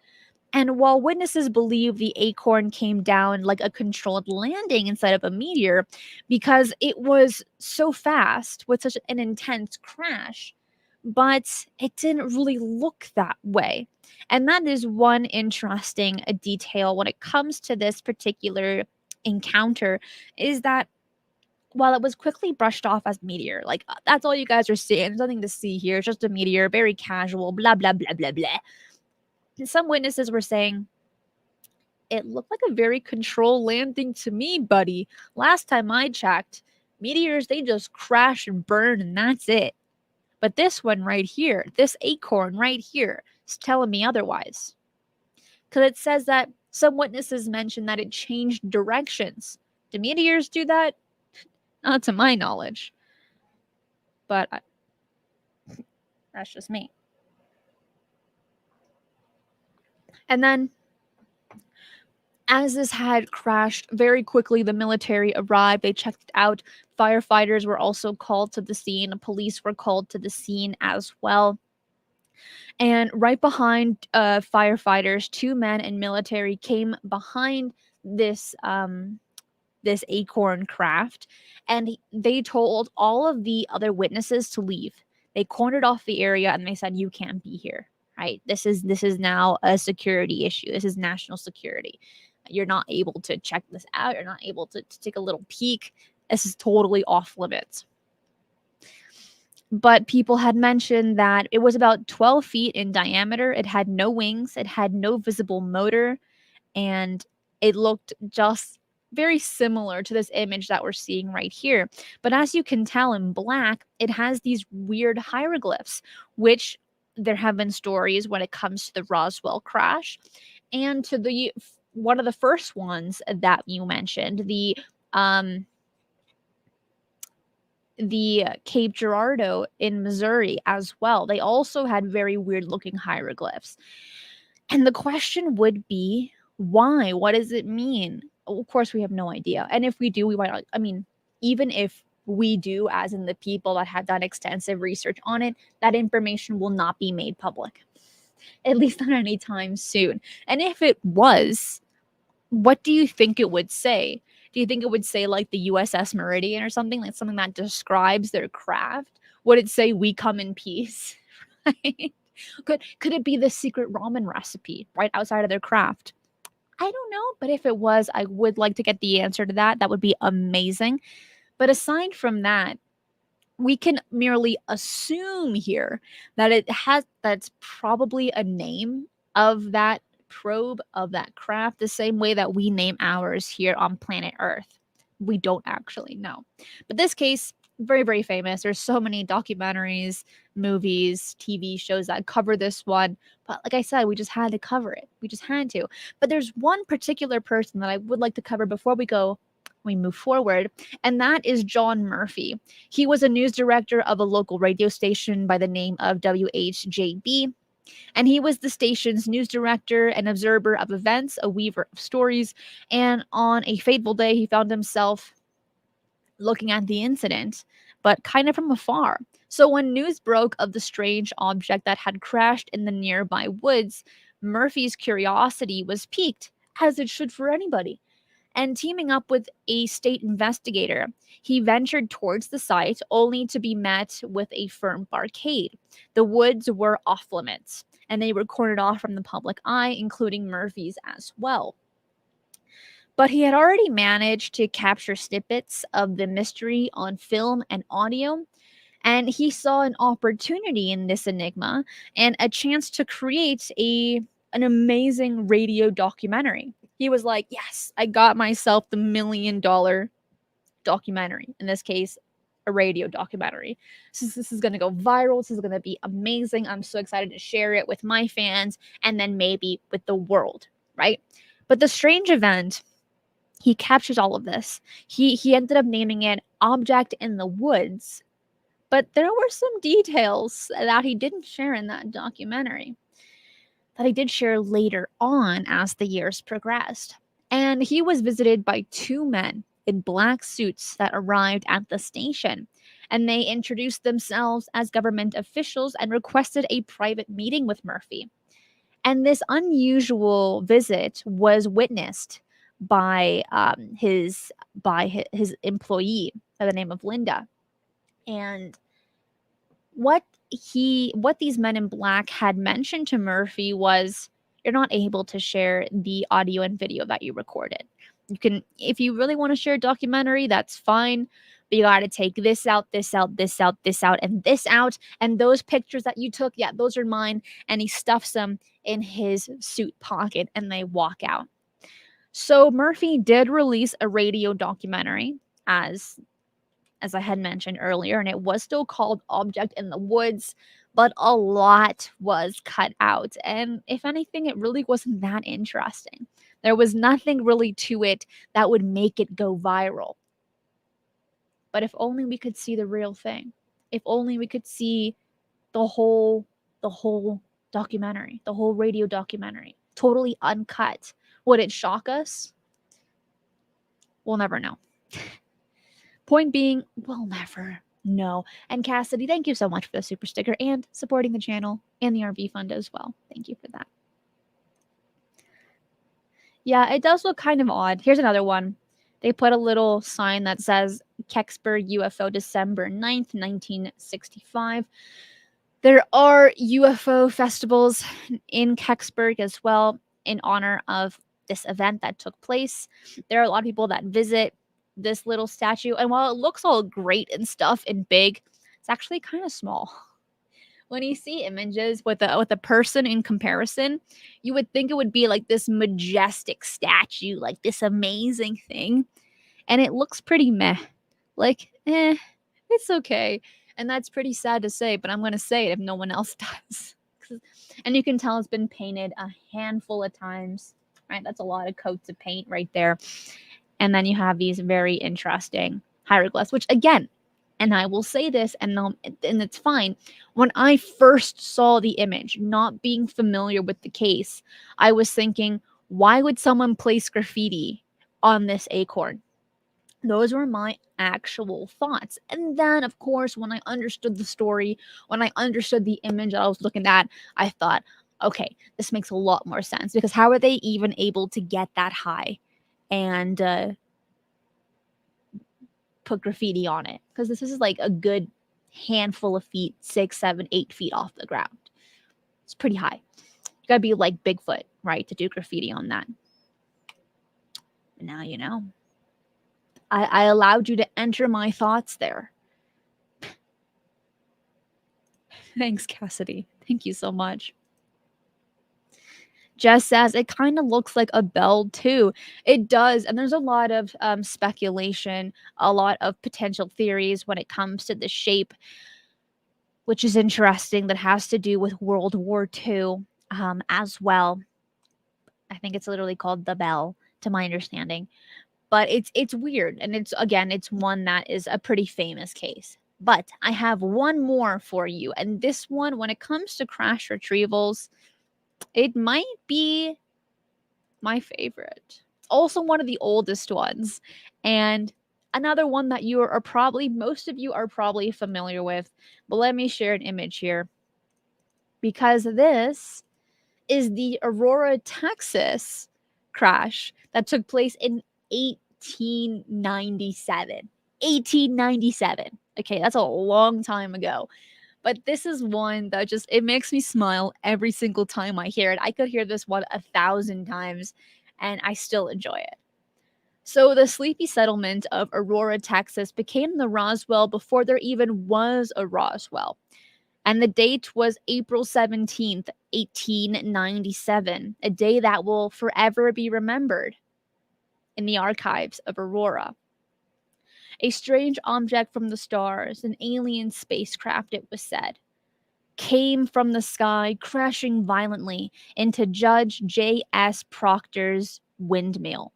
And while witnesses believe the acorn came down like a controlled landing instead of a meteor because it was so fast with such an intense crash, but it didn't really look that way. And that is one interesting detail when it comes to this particular encounter, is that while it was quickly brushed off as meteor, like that's all you guys are seeing, there's nothing to see here, it's just a meteor, very casual, blah, blah, blah, blah, blah. Some witnesses were saying, it looked like a very controlled landing to me, buddy. Last time I checked, meteors, they just crash and burn and that's it. But this one right here, this acorn right here, is telling me otherwise. Because it says that some witnesses mentioned that it changed directions. Do meteors do that? Not to my knowledge. But that's just me. And then, as this had crashed, very quickly the military arrived. They checked it out. Firefighters were also called to the scene. Police were called to the scene as well. And right behind firefighters, two men in military came behind this this acorn craft, and they told all of the other witnesses to leave. They cornered off the area and they said, "You can't be here." Right? This is now a security issue. This is national security. You're not able to check this out. You're not able to take a little peek. This is totally off limits. But people had mentioned that it was about 12 feet in diameter. It had no wings. It had no visible motor. And it looked just very similar to this image that we're seeing right here. But as you can tell in black, it has these weird hieroglyphs, which there have been stories when it comes to the Roswell crash and to the one of the first ones that you mentioned, the Cape Girardeau in Missouri as well. They also had very weird looking hieroglyphs. And the question would be, why? What does it mean? Of course, we have no idea. And if we do, we might not, I mean, even if we do, as in the people that have done extensive research on it, that information will not be made public, at least not anytime soon. And if it was, what do you think it would say? Do you think it would say like the USS Meridian or something, like something that describes their craft? Would it say "We come in peace"? Right? Could it be the secret ramen recipe right outside of their craft? I don't know, but if it was, I would like to get the answer to that. That would be amazing. But aside from that, we can merely assume here that that's probably a name of that probe, of that craft, the same way that we name ours here on planet Earth. We don't actually know. But this case, very, very famous. There's so many documentaries, movies, TV shows that cover this one. But like I said, we just had to cover it. We just had to. But there's one particular person that I would like to cover before we move forward, and that is John Murphy. He was a news director of a local radio station by the name of WHJB, and he was the station's news director, an observer of events, a weaver of stories, and on a fateful day, he found himself looking at the incident, but kind of from afar. So when news broke of the strange object that had crashed in the nearby woods, Murphy's curiosity was piqued, as it should for anybody. And teaming up with a state investigator, he ventured towards the site only to be met with a firm barricade. The woods were off limits, and they were cornered off from the public eye, including Murphy's as well. But he had already managed to capture snippets of the mystery on film and audio, and he saw an opportunity in this enigma and a chance to create an amazing radio documentary. He was like, yes, I got myself the $1 million documentary. In this case, a radio documentary. This is going to go viral. This is going to be amazing. I'm so excited to share it with my fans and then maybe with the world, right? But the strange event, he captures all of this. He ended up naming it Object in the Woods. But there were some details that he didn't share in that documentary that he did share later on as the years progressed. And he was visited by two men in black suits that arrived at the station. And they introduced themselves as government officials and requested a private meeting with Murphy. And this unusual visit was witnessed by his employee by the name of Linda. And what these men in black had mentioned to Murphy was, you're not able to share the audio and video that you recorded. You can, if you really want to share a documentary, that's fine, but you got to take this out, this out, this out, this out, and this out. And those pictures that you took, yeah, those are mine. And he stuffs them in his suit pocket and they walk out. So Murphy did release a radio documentary, as I had mentioned earlier, and it was still called Object in the Woods, but a lot was cut out. And if anything, it really wasn't that interesting. There was nothing really to it that would make it go viral. But if only we could see the real thing. If only we could see the whole documentary, the whole radio documentary, totally uncut. Would it shock us? We'll never know. Point being, we'll never know. And Cassidy, thank you so much for the super sticker and supporting the channel and the RV fund as well. Thank you for that. Yeah, it does look kind of odd. Here's another one. They put a little sign that says Kecksburg UFO December 9th, 1965. There are UFO festivals in Kecksburg as well in honor of this event that took place. There are a lot of people that visit this little statue, and while it looks all great and stuff and big, it's actually kind of small. When you see images with a person in comparison, you would think it would be like this majestic statue, like this amazing thing, and it looks pretty meh. Like, it's okay. And that's pretty sad to say, but I'm going to say it if no one else does. And you can tell it's been painted a handful of times, right? That's a lot of coats of paint right there. And then you have these very interesting hieroglyphs, which again, and I will say this, and it's fine. When I first saw the image, not being familiar with the case, I was thinking, why would someone place graffiti on this acorn? Those were my actual thoughts. And then, of course, when I understood the story, when I understood the image that I was looking at, I thought, okay, this makes a lot more sense, because how are they even able to get that high and put graffiti on it? Because this is like a good handful of feet, 6, 7, 8 feet off the ground. It's pretty high. You gotta be like Bigfoot, right, to do graffiti on that. And now you know. I allowed you to enter my thoughts there. Thanks, Cassidy. Thank you so much. Jess says it kind of looks like a bell too. It does, and there's a lot of speculation, a lot of potential theories when it comes to the shape, which is interesting. That has to do with World War II as well. I think it's literally called the bell, to my understanding. But it's weird, and it's one that is a pretty famous case. But I have one more for you, and this one, when it comes to crash retrievals, it might be my favorite. It's also one of the oldest ones, and another one that most of you are probably familiar with. But let me share an image here, because this is the Aurora, Texas crash that took place in 1897. 1897. Okay, that's a long time ago. But this is one that it makes me smile every single time I hear it. I could hear this one 1,000 times and I still enjoy it. So the sleepy settlement of Aurora, Texas became the Roswell before there even was a Roswell. And the date was April 17th, 1897, a day that will forever be remembered in the archives of Aurora. A strange object from the stars, an alien spacecraft, it was said, came from the sky, crashing violently into Judge J.S. Proctor's windmill.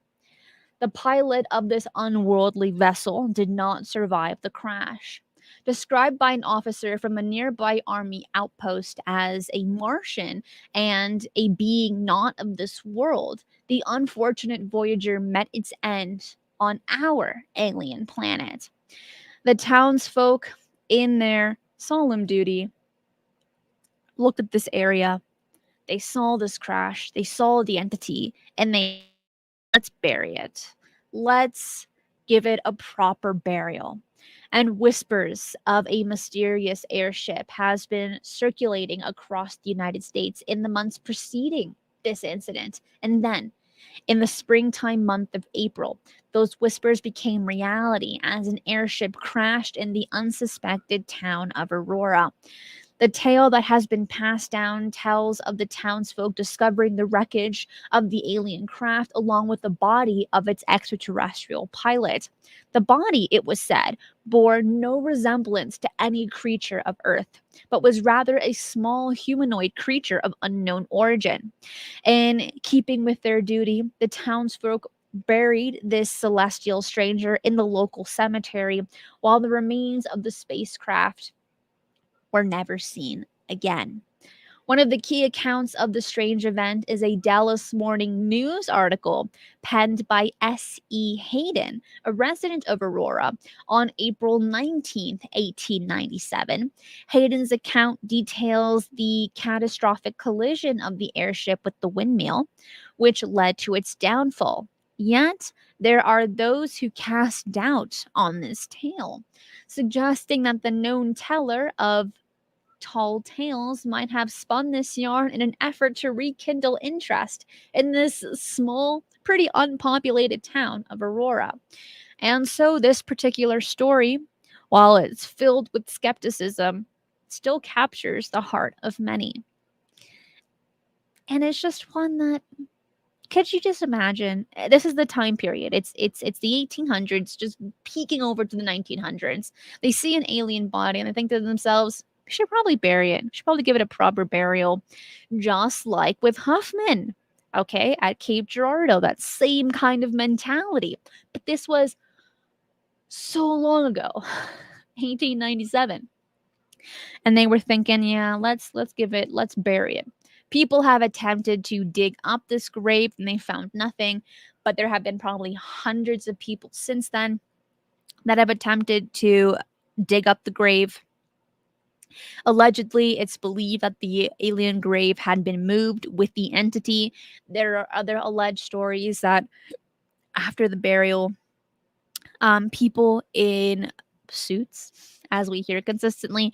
The pilot of this unworldly vessel did not survive the crash. Described by an officer from a nearby army outpost as a Martian and a being not of this world, the unfortunate Voyager met its end on our alien planet. The townsfolk, in their solemn duty, looked at this area. They saw this crash, they saw the entity, and let's bury it. Let's give it a proper burial. And whispers of a mysterious airship has been circulating across the United States in the months preceding this incident. And then, in the springtime month of April, those whispers became reality as an airship crashed in the unsuspected town of Aurora. The tale that has been passed down tells of the townsfolk discovering the wreckage of the alien craft along with the body of its extraterrestrial pilot. The body, it was said, bore no resemblance to any creature of Earth, but was rather a small humanoid creature of unknown origin. In keeping with their duty, the townsfolk buried this celestial stranger in the local cemetery, while the remains of the spacecraft were never seen again. One of the key accounts of the strange event is a Dallas Morning News article penned by S.E. Hayden, a resident of Aurora, on April 19th, 1897. Hayden's account details the catastrophic collision of the airship with the windmill, which led to its downfall. Yet, there are those who cast doubt on this tale, suggesting that the known teller of tall tales might have spun this yarn in an effort to rekindle interest in this small, pretty unpopulated town of Aurora. And so, this particular story, while it's filled with skepticism, still captures the heart of many. And it's just one that, could you just imagine? This is the time period. It's the 1800s, just peeking over to the 1900s. They see an alien body and they think to themselves, we should probably bury it. We should probably give it a proper burial, just like with Huffman. Okay, at Cape Girardeau, that same kind of mentality. But this was so long ago, 1897, and they were thinking, yeah, let's bury it. People have attempted to dig up this grave and they found nothing, but there have been probably hundreds of people since then that have attempted to dig up the grave. Allegedly, it's believed that the alien grave had been moved with the entity. There are other alleged stories that after the burial, people in suits, as we hear consistently,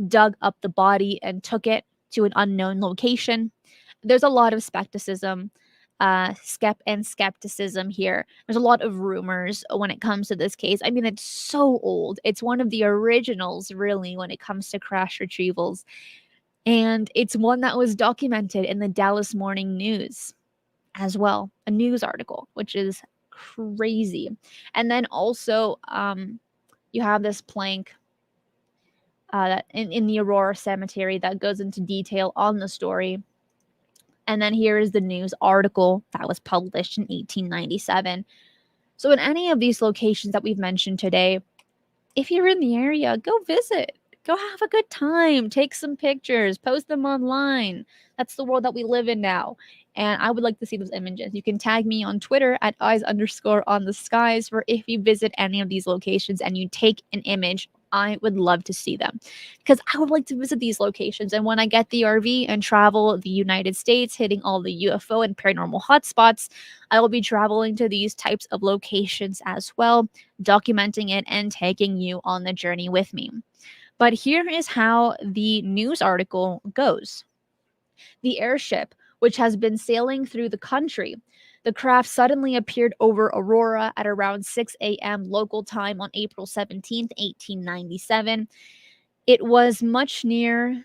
dug up the body and took it to an unknown location. There's a lot of skepticism here. There's a lot of rumors when it comes to this case. I mean, it's so old. It's one of the originals, really, when it comes to crash retrievals. And it's one that was documented in the Dallas Morning News as well, a news article, which is crazy. And then also, you have this plank that in the Aurora Cemetery that goes into detail on the story. And then here is the news article that was published in 1897. So in any of these locations that we've mentioned today, if you're in the area, go visit. Go have a good time. Take some pictures. Post them online. That's the world that we live in now. And I would like to see those images. You can tag me on Twitter at eyes_on_the_skies for if you visit any of these locations and you take an image. I would love to see them because I would like to visit these locations. And when I get the RV and travel the United States, hitting all the UFO and paranormal hotspots, I will be traveling to these types of locations as well, documenting it and taking you on the journey with me. But here is how the news article goes. The airship, which has been sailing through the country, the craft suddenly appeared over Aurora at around 6 a.m. local time on April 17th, 1897. It was much nearer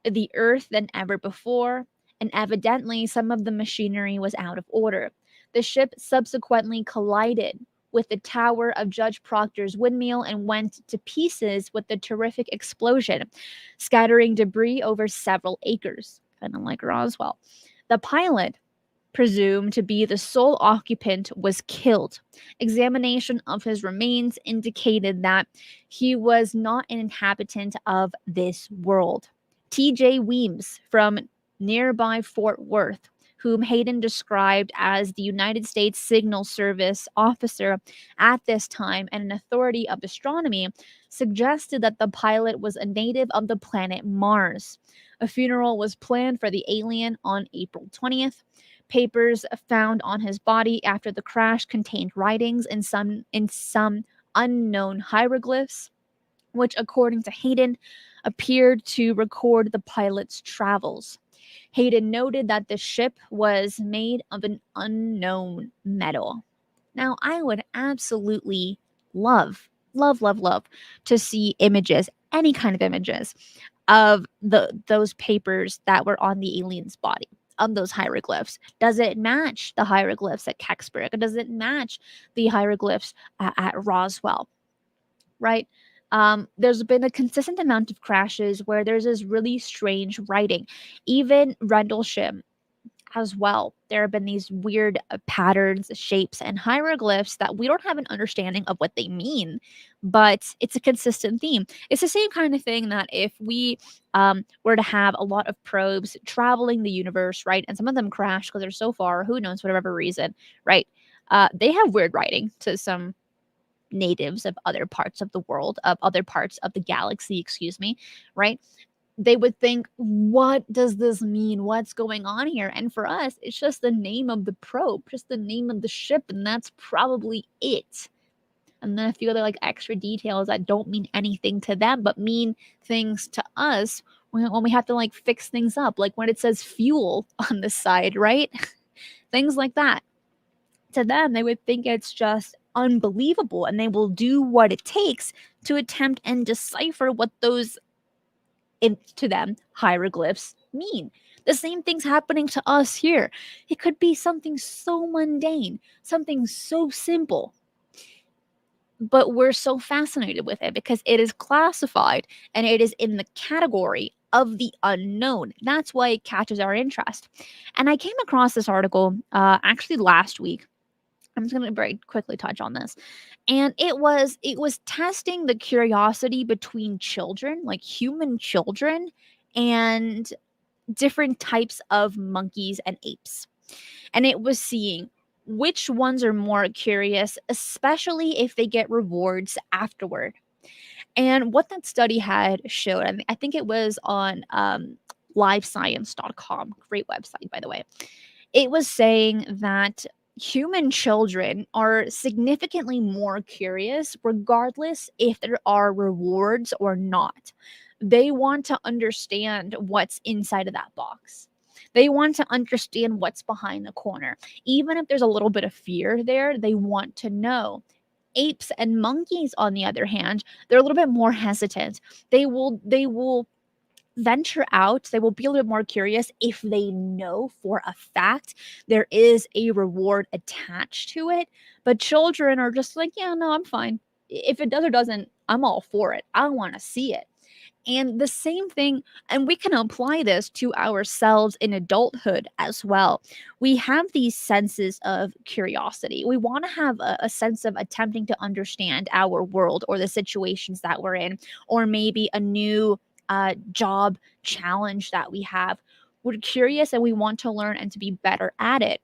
the Earth than ever before, and evidently some of the machinery was out of order. The ship subsequently collided with the tower of Judge Proctor's windmill and went to pieces with the terrific explosion, scattering debris over several acres, kind of like Roswell. The pilot, presumed to be the sole occupant, was killed. Examination of his remains indicated that he was not an inhabitant of this world. T.J. Weems from nearby Fort Worth, whom Hayden described as the United States Signal Service officer at this time and an authority of astronomy, suggested that the pilot was a native of the planet Mars. A funeral was planned for the alien on April 20th. Papers found on his body after the crash contained writings in some unknown hieroglyphs, which, according to Hayden, appeared to record the pilot's travels. Hayden noted that the ship was made of an unknown metal. Now, I would absolutely love to see images, any kind of images, of those papers that were on the alien's body, of those hieroglyphs. Does it match the hieroglyphs at Kecksburg? Does it match the hieroglyphs at Roswell? Right? There's been a consistent amount of crashes where there's this really strange writing. Even Rendlesham as well. There have been these weird patterns, shapes, and hieroglyphs that we don't have an understanding of what they mean, but it's a consistent theme. It's the same kind of thing that if we were to have a lot of probes traveling the universe, right, and some of them crash because they're so far, who knows, whatever reason, right? They have weird writing to some natives of other parts of the world, of other parts of the galaxy, excuse me, right? They would think, what does this mean? What's going on here? And for us, it's just the name of the probe, just the name of the ship, and that's probably it. And then a few other like extra details that don't mean anything to them, but mean things to us when we have to like fix things up, like when it says fuel on the side, right? Things like that. To them, they would think it's just unbelievable, and they will do what it takes to attempt and decipher what those to them hieroglyphs mean. The same thing's happening to us here. It could be something so mundane, something so simple, but we're so fascinated with it because it is classified and it is in the category of the unknown. That's why it catches our interest. And I came across this article actually last week. I'm just going to very quickly touch on this. And it was testing the curiosity between children, like human children, and different types of monkeys and apes. And it was seeing which ones are more curious, especially if they get rewards afterward. And what that study had showed, I think it was on livescience.com, great website, by the way. It was saying that human children are significantly more curious, regardless if there are rewards or not. They want to understand what's inside of that box. They want to understand what's behind the corner. Even if there's a little bit of fear there, they want to know. Apes and monkeys, on the other hand, they're a little bit more hesitant. They will venture out, they will be a little bit more curious if they know for a fact there is a reward attached to it. But children are just like, yeah, no, I'm fine. If it does or doesn't, I'm all for it. I want to see it. And the same thing, and we can apply this to ourselves in adulthood as well. We have these senses of curiosity. We want to have a sense of attempting to understand our world or the situations that we're in, or maybe a new job challenge that we have. We're curious and we want to learn and to be better at it,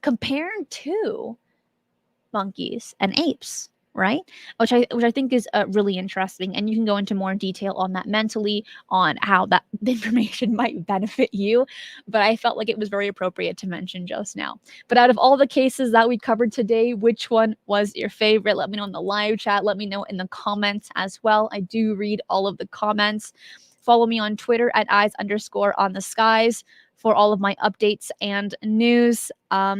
compared to monkeys and apes, right? Which I think is really interesting, and you can go into more detail on that mentally, on how that the information might benefit you. But I felt like it was very appropriate to mention just now. But out of all the cases that we covered today, which one was your favorite? Let me know in the live chat. Let me know in the comments as well. I do read all of the comments. Follow me on Twitter at eyes_on the skies for all of my updates and news.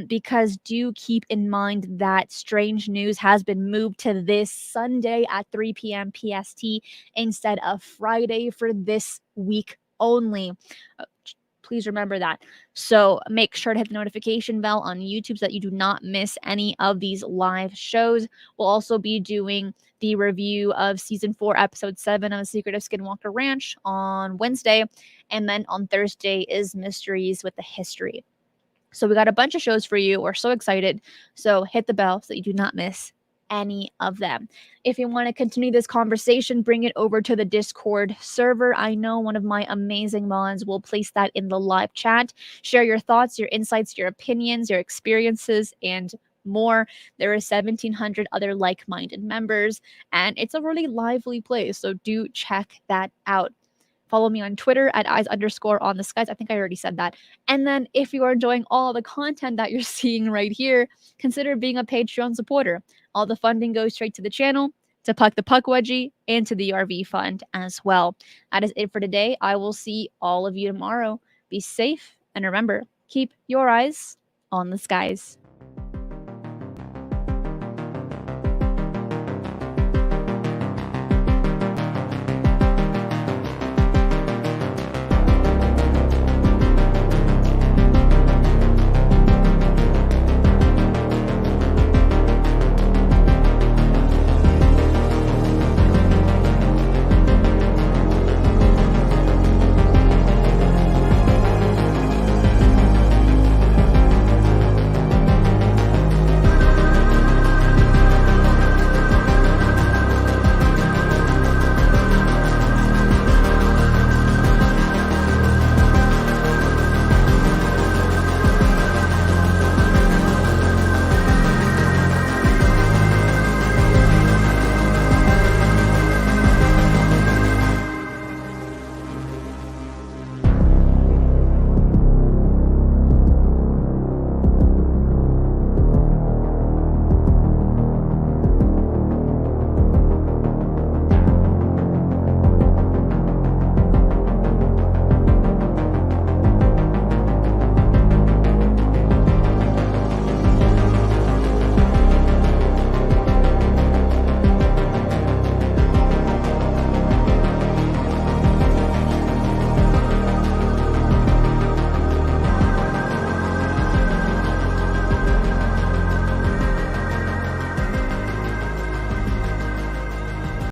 Because do keep in mind that Strange News has been moved to this Sunday at 3 p.m. PST instead of Friday for this week only. Please remember that. So make sure to hit the notification bell on YouTube so that you do not miss any of these live shows. We'll also be doing the review of season 4, episode 7 of Secret of Skinwalker Ranch on Wednesday. And then on Thursday is Mysteries with the History. So we got a bunch of shows for you. We're so excited. So hit the bell so that you do not miss any of them. If you want to continue this conversation, bring it over to the Discord server. I know one of my amazing mods will place that in the live chat. Share your thoughts, your insights, your opinions, your experiences, and more. There are 1,700 other like-minded members, and it's a really lively place. So do check that out. Follow me on Twitter at eyes_on the skies. I think I already said that. And then if you are enjoying all the content that you're seeing right here, consider being a Patreon supporter. All the funding goes straight to the channel, to Puck the Puck Wedgie, and to the RV Fund as well. That is it for today. I will see all of you tomorrow. Be safe, and remember, keep your eyes on the skies.